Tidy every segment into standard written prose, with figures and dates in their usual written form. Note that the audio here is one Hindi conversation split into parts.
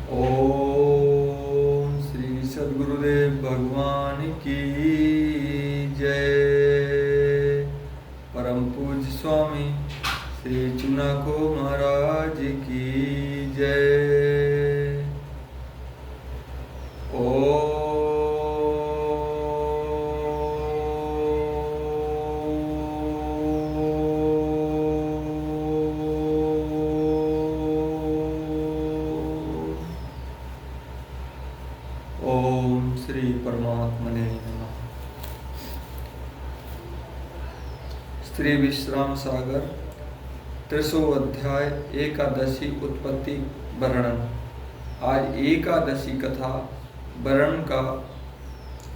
ओम श्री सद्गुरुदेव भगवान की जय। परम पूज्य स्वामी श्री चुनाको महाराज की जय। ओम श्री परमात्मने नमः। श्री विश्राम सागर 300 अध्याय एकादशी उत्पत्ति वर्णन। आज एकादशी कथा वर्णन का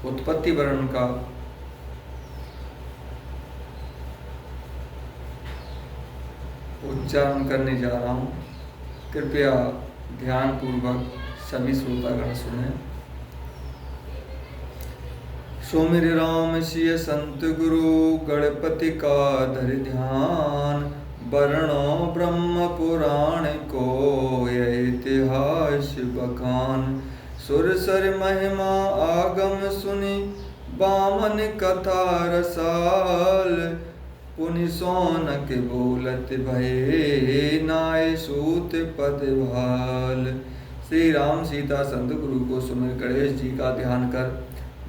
उत्पत्ति वर्णन का उच्चारण करने जा रहा हूँ। कृपया ध्यान पूर्वक सभी श्रोतागण सुने। सो मेरे राम सिय संत गुरु गणपति का धर ध्यान। वर्णो ब्रह्म पुराण को यह इतिहास बखान। सुर सर महिमा आगम सुनि बामन कथा रसाल। पुनि सोनक बोलत भये नाय सूत पद भाल। श्री राम सीता संत गुरु को सुमिर गणेश जी का ध्यान कर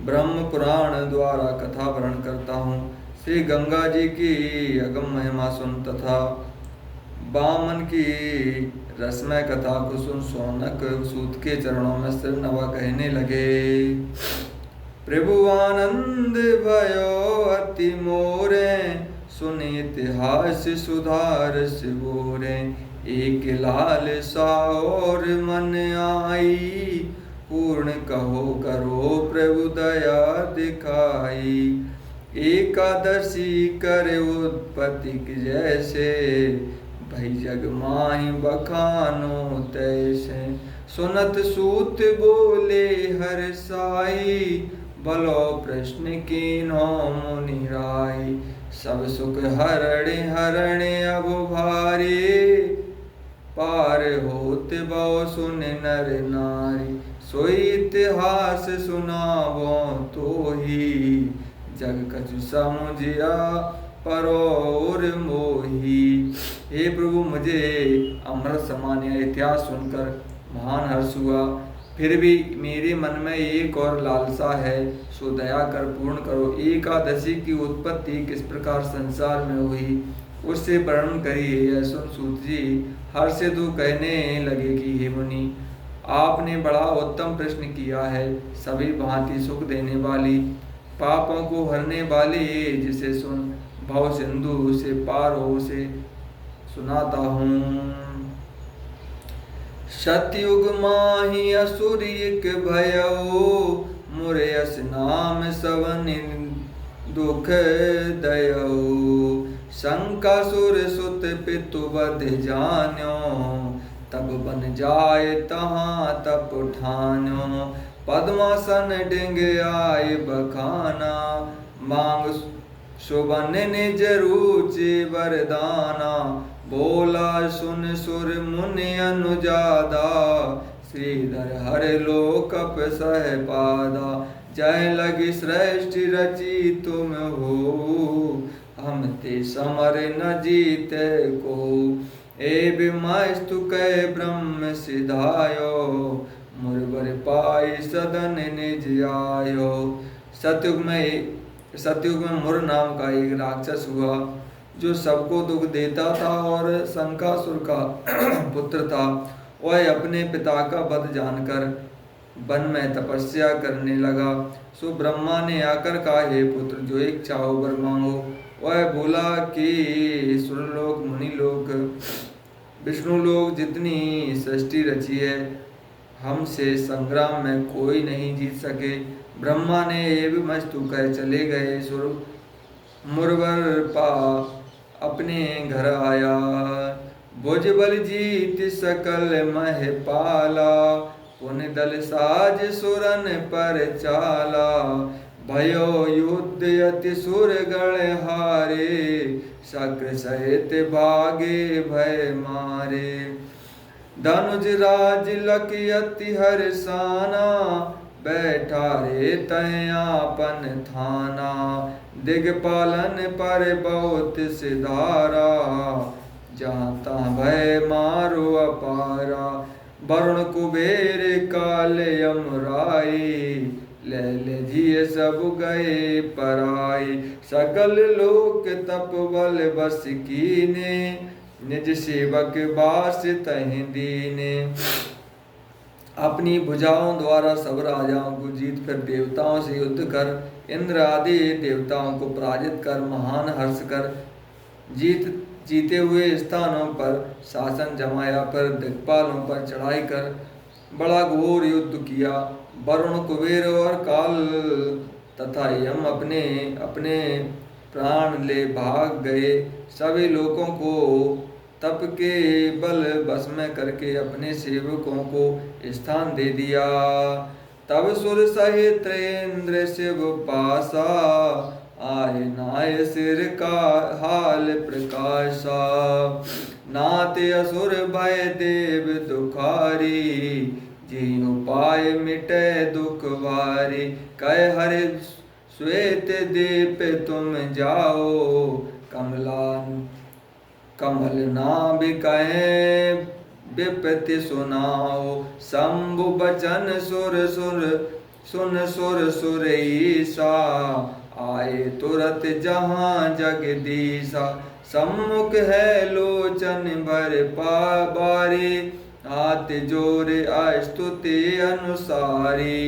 ब्रह्म पुराण द्वारा कथा वर्णन करता हूँ। श्री गंगा जी की अगम महिमा सुन तथा बामन की रसमय कथा को सुन सोनक सूत के चरणों में सिर नवा कहने लगे। प्रभु आनंद भयो अति मोरे सुन इतिहास सुधार सिबोरे। एक लाल सा और मन आई पूर्ण कहो करो प्रभु दया दिखाई। एकादशी करे उत्पत्ति जैसे भई जग माहि बखानो तैसे। सुनत सूत बोले हर साई भलो प्रश्न कीन्हो मुनि राय। सब सुख हरणे हरणे अब भारी पार होत बहु सुन नर नारी। सोई इतिहास सुनावो तो ही जग कछु समुझिया परोर मोही। हे प्रभु मुझे अमृत समान यह इतिहास सुनकर महान हर्ष हुआ। फिर भी मेरे मन में एक और लालसा है, सो दया कर पूर्ण करो। एकादशी की उत्पत्ति किस प्रकार संसार में हुई उससे वर्णन करिए। यह सुन सूत जी हर्ष से तो कहने लगे कि हे मुनि आपने बड़ा उत्तम प्रश्न किया है। सभी भांति सुख देने वाली पापों को हरने वाली जिसे सुन भव सिंधु से पार हो से सुनाता हूँ। सतयुग माहि असुर एक भयो मुरयस नाम सवन दुख दयो। शंकासुर सुत पितु बध जान्यो तब बन जाए तहाँ तप ठान्यो। पद्मासन डिंग आए बखाना मांग सुबन निज रुचि वरदाना। बोला सुन सुर मुनि अनुजादा श्रीधर हर लोकप सह पादा। जय लगी श्रेष्ठ रची तुम हो हम ते समर न जीते को। ए बिमस्तु कै ब्रह्म सिधायो मुरबर पाई सदन निज आयो। सतयुग में मुर नाम का एक राक्षस हुआ जो सबको दुख देता था और शंकासुर का पुत्र था। वह अपने पिता का वध जानकर वन में तपस्या करने लगा। सो ब्रह्मा ने आकर कहा हे पुत्र जो इच्छा हो वर मांगो। वह बोला कि सुरलोक मुनिलोक विष्णुलोक जितनी सृष्टि रची है हमसे संग्राम में कोई नहीं जीत सके। ब्रह्मा ने एवं मस्तु कह चले गए। सुर मुरवर पा अपने घर आया। भुज बल जीत सकल मह पाला पुन दल साज सुरन पर चाला। भयो युद्ध अति सुर गण हारे शक्र सहित भागे भय मारे। धनुज राज लखयति हर्षाना, बैठा रे तय आपन थाना। दिगपालन पर बहुत सिधारा, जहाँ तहाँ भय मारो अपारा। वरुण कुबेर काल यमराई, ले ले जिय सब गए पराई। सकल लोक तप बल बस कीने, निज सेवक बास तहि दीने। अपनी भुजाओं द्वारा सब राजाओं को जीत कर देवताओं से युद्ध कर, इंद्र आदि देवताओं को पराजित कर, महान हर्ष कर जीते हुए स्थानों पर शासन जमाया, पर दिक्पालों पर चढ़ाई कर बड़ा घोर युद्ध किया। वरुण कुबेर और काल तथा यम अपने अपने प्राण ले भाग गए। सभी लोगों को तप के बल बस में करके अपने सेवकों को स्थान दे दिया। तब सुर सहित इंद्र शिव पासा, आए नाय सिर का हाल प्रकाशा। नाते असुर भय देव दुखारी, जियो पाए मिटे दुख वारी। कह हरि श्वेत दीप तुम जाओ, कमल नाभि कहे विपत्ति सुनाओ। शंभु बचन सुन सुर ईसा, आए तुरत जहाँ जगदीशा। सम्मुख है लोचन भर बारी, हाथ जोरे स्तुति अनुसारी।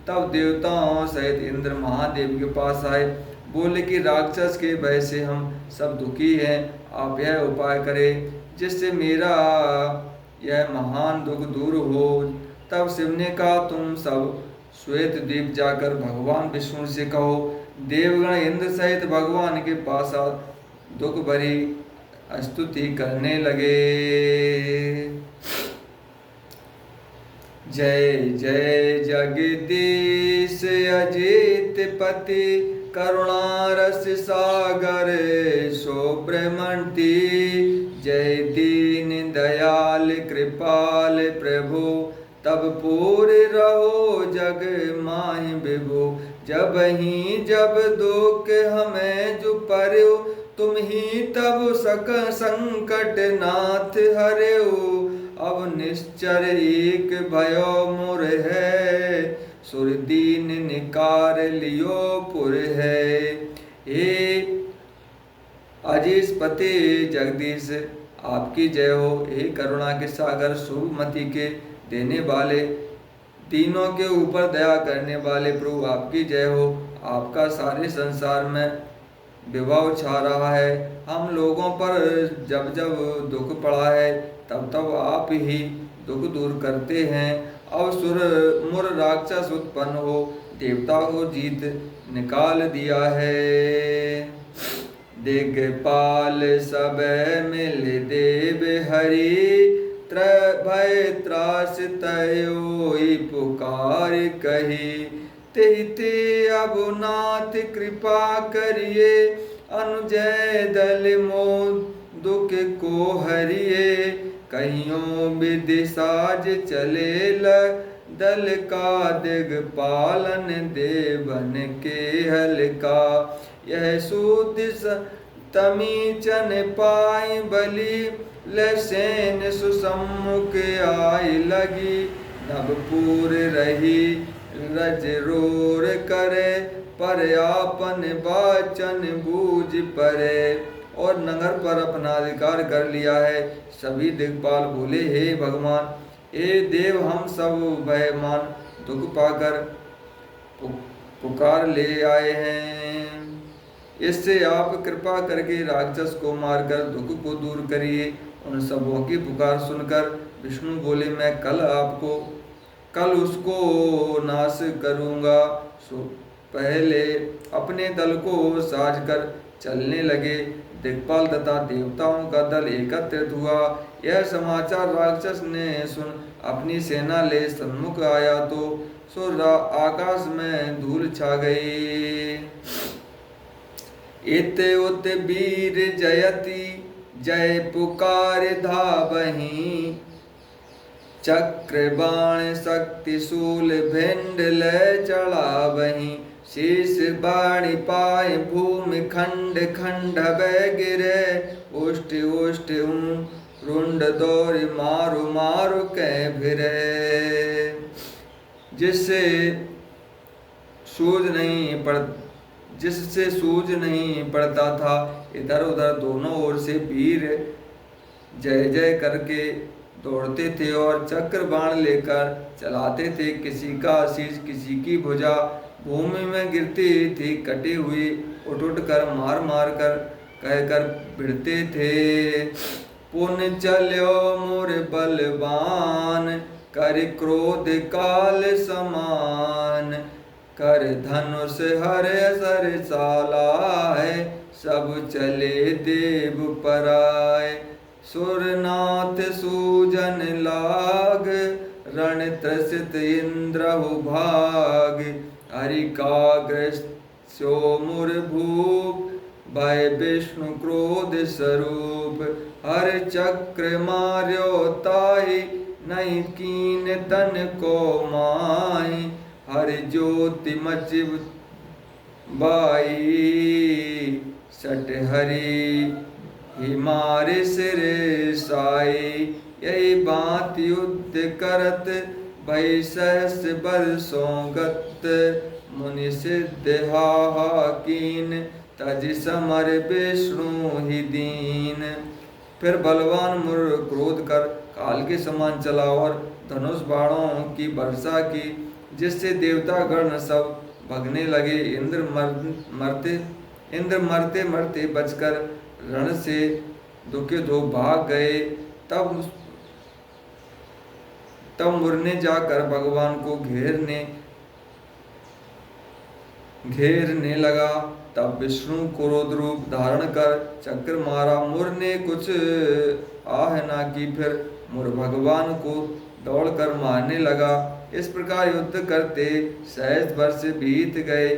तब देवताओं सहित इंद्र महादेव के पास आए, बोले कि राक्षस के भय से हम सब दुखी हैं। आप यह उपाय करें जिससे मेरा यह महान दुख दूर हो। तब शिव ने कहा, तुम सब श्वेत द्वीप जाकर भगवान विष्णु से कहो। देवगण इंद्र सहित भगवान के पास दुख भरी स्तुति करने लगे। जय जय जगदीश अजित पति, करुणा रस सागर सुब्रमण्यति। जय दीन दयाल कृपाल प्रभु, तब पूरे रहो जग माहि विभु। जब दुख हमें जो पर्यो, तुम ही तब संकट नाथ हर्यो। अब निश्चर एक भयो मुर है, सुर दीन निकार लियो पुर है। हे अजीशपति जगदीश, आपकी जय हो। हे करुणा के सागर, शुभमति के देने वाले, तीनों के ऊपर दया करने वाले प्रभु, आपकी जय हो। आपका सारे संसार में विभव छा रहा है। हम लोगों पर जब जब दुख पड़ा है, तब तब आप ही दुख दूर करते हैं। अब सुर मुर राक्षस उत्पन्न हो, देवता को जीत निकाल दिया है। दिगपाल सब मिल देव हरि, भय त्रास तयोई पुकार कही। ते अब नाथ कृपा करिए, अनुजय दल मो दुख को हरिए। कहियों विधि साज चले दल का, दिगपालन देवन के हलका। यह सूदिस तमीचन पाई बलि, लसेन सुसम्मुख आई लगी। नभपुर रही रज रोर करे, पर आपन वाचन बूझ परे। और नगर पर अपना अधिकार कर लिया है। सभी दिग्पाल बोले, हे भगवान, हे देव, हम सब भयमान दुख पाकर पुकार ले आए हैं। इससे आप कृपा करके राक्षस को मारकर दुख को दूर करिए। उन सबों की पुकार सुनकर विष्णु बोले, मैं कल उसको नाश करूंगा। सो पहले अपने दल को साज कर चलने लगे। दिक्पाल तथा देवताओं का दल एकत्रित हुआ। यह समाचार राक्षस ने सुन अपनी सेना ले सम्मुख आया तो आकाश में धूल छा गई। इत उत वीर जयति, जय पुकार धावहीं। चक्र बाण शक्ति शूल भिंड ले चढ़ा वहीं, शीश बाणी पाए भूमि खंड खंड बह गिरे, उष्ट उष्ट रुंड दौड़ मारु मारु कह भिरे। जिससे सूझ नहीं पड़ता था, इधर उधर दोनों ओर से वीर जय जय करके दौड़ते थे और चक्र बाण लेकर चलाते थे। किसी का शीश किसी की भुजा भूमि में गिरती थी, कटी हुई उठ उठ कर मार मार कर कहकर भिड़ते थे। पुण्य चल्यो मोर बलवान, कर क्रोध काल समान, कर धनुष हरे सर सालाए, सब चले देव पराए। सुरनाथ सूजन लाग, रण त्रसित इंद्रहु भाग, हरि काग्रस्यो मुर भूप, भय विष्णु क्रोध स्वरूप। हर चक्र मार्यो ताहि, नहीं कीन तन को माहि, हर ज्योति मचि बाई, सट हरि हिमारे सिर साई। यही बात युद्ध करत, भई सहस बरसों गत, मुनि सिद्ध हाहा कीन, तज समर विष्णु ही दीन। फिर बलवान मुर क्रोध कर काल के समान चला और धनुष बाणों की वर्षा की, जिससे देवता गण सब भगने लगे। इंद्र मरते मरते बचकर रण से दुखे धो भाग गए। तब मुर ने जाकर भगवान को घेरने लगा। तब विष्णु क्रोध रूप धारण कर चक्र मारा। मुर ने कुछ आह ना की, फिर मुर भगवान को दौड़कर मारने लगा। इस प्रकार युद्ध करते सहस्त्र वर्ष बीत गए।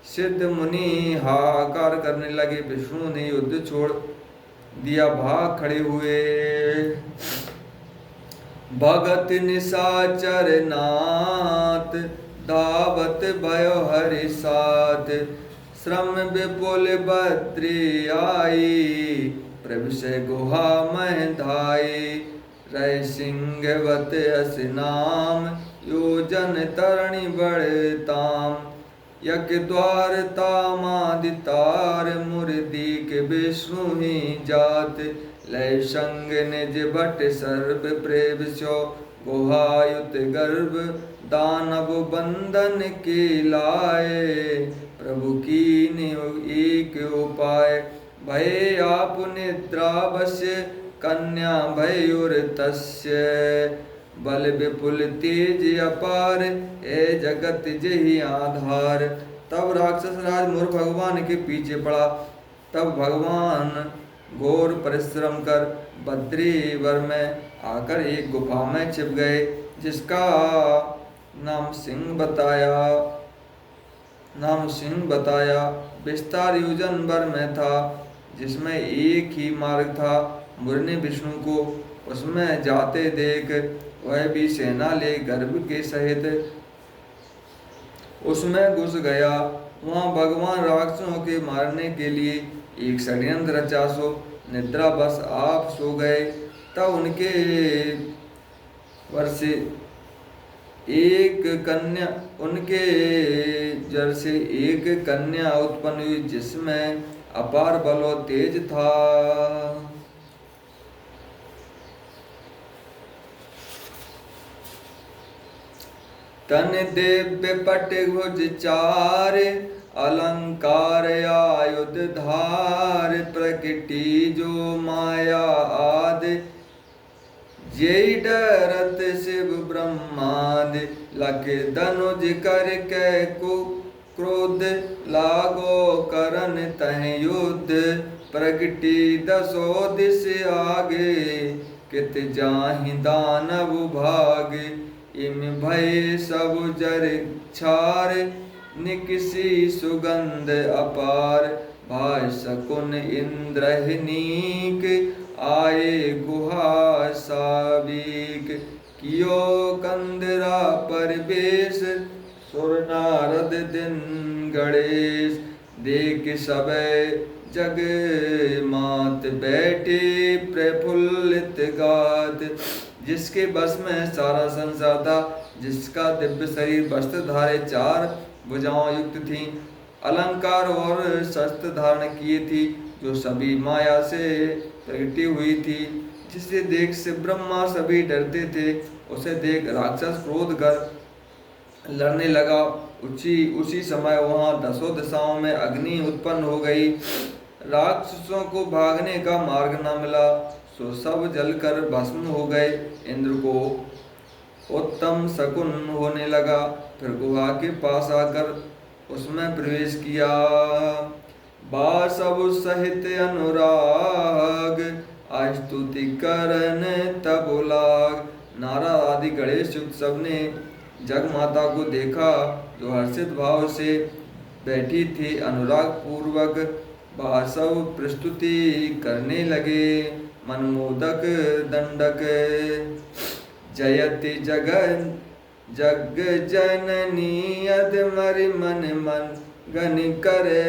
सिद्ध मुनि हाहाकार करने लगे। विष्णु ने युद्ध छोड़ दिया, भाग खड़े हुए। भगत निशाचर नाथ, धावत भयो हरि साथ, श्रम विपुल बद्री आई, प्रभुषय गुहा मह धाई। रह सिंहवत अस नाम, योजन तरणी बड़ताम। यज्ञ द्वार तामादितार, मुरदी के विष्णु ही जात। लय संग निज भट सर्व प्रेवस्यो, गुहायुत गर्भ दानव बंधन के लाए। प्रभु की एक उपाय, भय आप निद्रा बस्य, कन्या भयुर तस्य। बल विपुल तेज अपार, ए जगत जहि आधार। तब राक्षस राज मुर भगवान के पीछे पड़ा। तब भगवान घोर परिश्रम कर बद्रीवर में आकर एक गुफा में छिप गए, जिसका नाम सिंह बताया। विस्तार योजन भर में था, जिसमें एक ही मार्ग था। मुर ने विष्णु को उसमें जाते देख वह भी सेना ले गर्भ के सहित उसमें घुस गया। वहां भगवान राक्षसों के मारने के लिए एक षड्यंत्र रचा। सो निद्रा बस आप सो गए। तब उनके जर से एक कन्या उत्पन्न हुई, जिसमें अपार बल और तेज था। तन दिव्य पट भुज चार, अलंकार आयुध धार। प्रकृति जो माया आदि, जय डरत शिव ब्रह्मादि। लख धनुज कर के क्रोध, लागो करन तह युद्ध। प्रगति दसो दिश आगे, कित जाहि दानव भागे। इम भय सब जर छार, निकसी सुगंध अपार। भाय सकुन इंद्रहनीक, आए गुहा साविक। कियो कंदरा परवेश, सुर नारद दिन गणेश। देख सबे जग मात बैठे, प्रफुल्लित गात। जिसके बस में सारा संसार था, जिसका दिव्य शरीर वस्त्र धारे चार भुजाओं युक्त थी, अलंकार और शस्त्र धारण किए थी, जो सभी माया से प्रगटी हुई थी, जिसे देख से ब्रह्मा सभी डरते थे। उसे देख राक्षस क्रोध कर लड़ने लगा। उसी समय वहां दसों दिशाओं में अग्नि उत्पन्न हो गई। राक्षसों को भागने का मार्ग न मिला, सो सब जलकर भस्म हो गए। इंद्र को उत्तम शकुन होने लगा, फिर गुहा के पास आकर उसमें प्रवेश किया। बासव सहित अनुराग, स्तुति करन तब लाग। नारद आदि गणेश युक्त सबने जग माता को देखा, जो हर्षित भाव से बैठी थी। अनुराग पूर्वक बासव प्रस्तुति करने लगे। मनमोदक दंडक जयति जग जननी, अधमरि मन गन करे।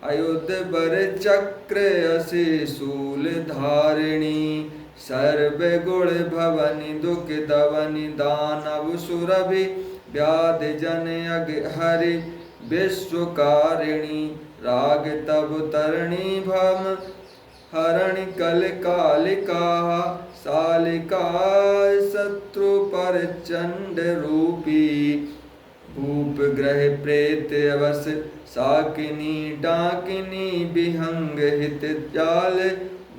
अयुध बर चक्र असि शूल धारिणी, सर्व गुण भवनि दुख दवनि। दानव सुरभि व्याध जन अग हरि, विश्वकारिणी। राग तब तरणी भम हरणि कल कालिका, सालिका शत्रु पर चंड रूपी। भूप ग्रह प्रेत अवस, साकिनी डाकिनी विहंग हित जाल,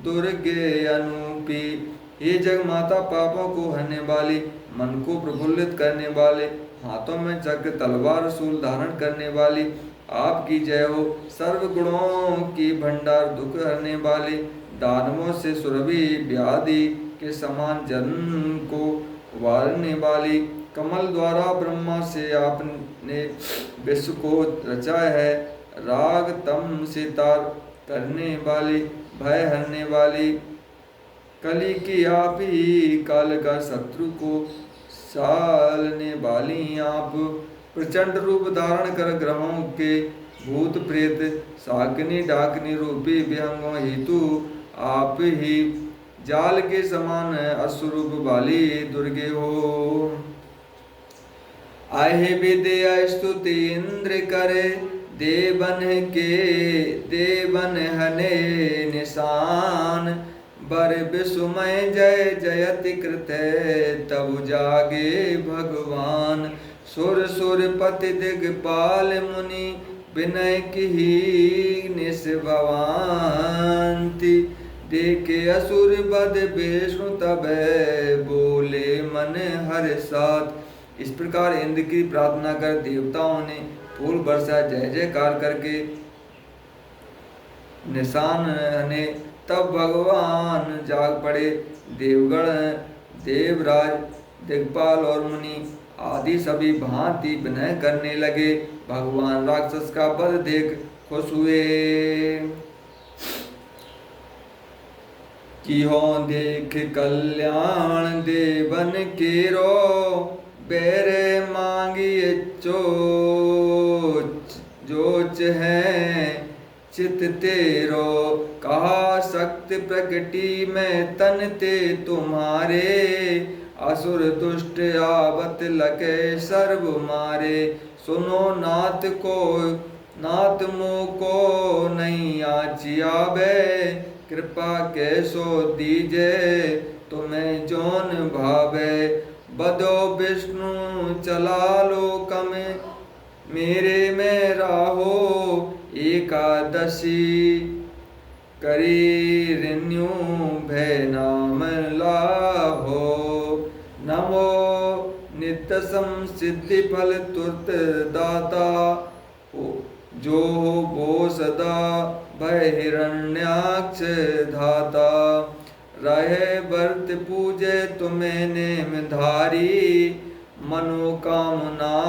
दुर्गे अनूपी। हे जग माता, पापों को हरने वाली, मन को प्रफुल्लित करने वाले, हाथों में चक्र तलवार शूल धारण करने वाली, आपकी जय हो। सर्व गुणों की भंडार, दुख हरने वाली, दानवों से सुरभि व्याधि के समान जन को वारने वाली, कमल द्वारा ब्रह्मा से आपने विश्व को रचा है। राग तम से तार करने वाली, भय हरने वाली, कली की आप ही, काल का शत्रु को सालने वाली आप। प्रचंड रूप धारण कर ग्रहों के भूत प्रेत, साकिनी डाकिनी रूपी विहंगों हेतु आप ही, जाल के समान अश्वरूप वाली दुर्गे हो। आहि विद्या स्तुति इंद्र करे, देवन हने निशान। बर विसुमय जय जयति कृते, तब जागे भगवान। सुर सुरपति दिगपाल मुनि, विनय की निस भवांति। देखे असुर बद विष्णु तबे, बोले मन हर साथ। इस प्रकार इंद्र की प्रार्थना कर देवताओं ने फूल वर्षा जय जयकार करके निशान ने। तब भगवान जाग पड़े। देवगण, देवराज, दिग्पाल और मुनि आदि सभी भांति विनय करने लगे। भगवान राक्षस का वध देख खुश हुए। किहों देख कल्याण देवन केरो, बेरे मांगिए जोच है चित तेरो। कहा शक्ति प्रकटी में तन ते तुम्हारे, असुर दुष्ट आवत लके सर्व मारे। सुनो नाथ मुँह को नहीं आची आवे, कृपा कैसो दीजे तुम्हें जोन भावे। बदो विष्णु चला लोक में, मेरे में राहो एकादशी। करी रिन्यू भय नाम लाहो, नमो नित्य सम सिद्धि फल तुर्त दाता। जो वो सदा भय हिरण्याक्ष धाता। रहे वर्त पूजे तुम्हें नेम धारी, मनोकामना